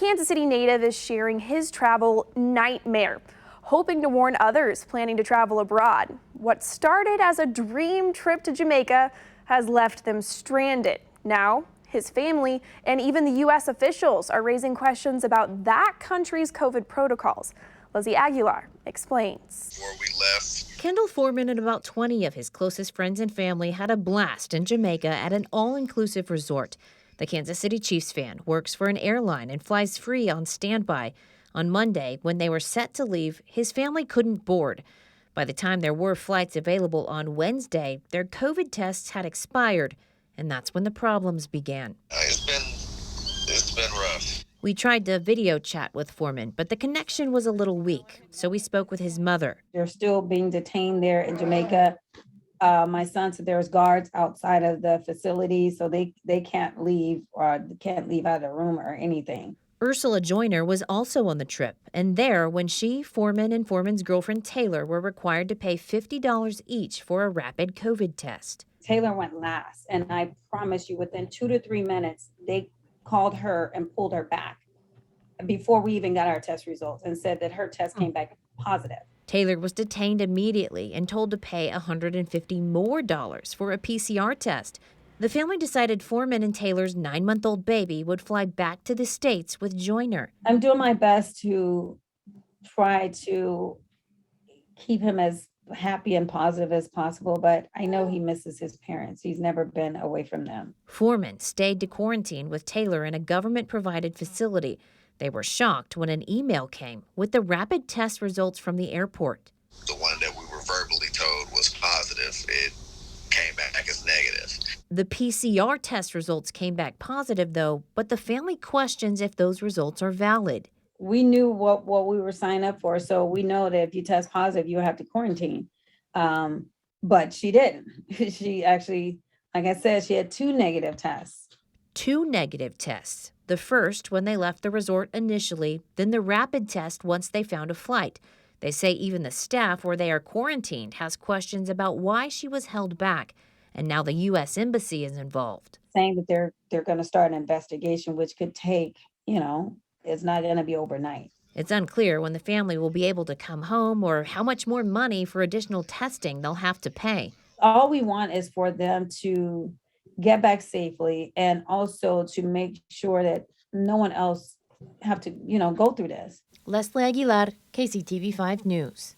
Kansas City native is sharing his travel nightmare, hoping to warn others planning to travel abroad. What started as a dream trip to Jamaica has left them stranded. Now, his family and even the U.S. officials are raising questions about that country's COVID protocols. Lizzie Aguilar explains. Before we left, Kendall Foreman and about 20 of his closest friends and family had a blast in Jamaica at an all-inclusive resort. The Kansas City Chiefs fan works for an airline and flies free on standby. On Monday, when they were set to leave, his family couldn't board. By the time there were flights available on Wednesday, their COVID tests had expired, and that's when the problems began. it's been rough. We tried to video chat with Foreman, but the connection was a little weak, so we spoke with his mother. They're still being detained there in Jamaica. My son said there's guards outside of the facility, so they can't leave or can't leave out of the room or anything. Ursula Joyner was also on the trip, and there when she, Foreman, and Foreman's girlfriend Taylor were required to pay $50 each for a rapid COVID test. Taylor went last, and I promise you within 2 to 3 minutes, they called her and pulled her back before we even got our test results and said that her test came back positive. Taylor was detained immediately and told to pay $150 more for a PCR test. The family decided Foreman and Taylor's 9-month-old baby would fly back to the States with Joyner. I'm doing my best to try to keep him as happy and positive as possible, but I know he misses his parents. He's never been away from them. Foreman stayed to quarantine with Taylor in a government-provided facility. They were shocked when an email came with the rapid test results from the airport. The one that we were verbally told was positive, it came back as negative. The PCR test results came back positive, though, but the family questions if those results are valid. We knew what we were signing up for, so we know that if you test positive, you have to quarantine. But she didn't. She actually, like I said, she had 2 negative tests. 2 negative tests. The first when they left the resort initially, then the rapid test once they found a flight. They say even the staff where they are quarantined has questions about why she was held back. And now the U.S. Embassy is involved. Saying that they're going to start an investigation, which could take, it's not going to be overnight. It's unclear when the family will be able to come home or how much more money for additional testing they'll have to pay. All we want is for them to get back safely and also to make sure that no one else have to, go through this. Leslie Aguilar, KCTV 5 News.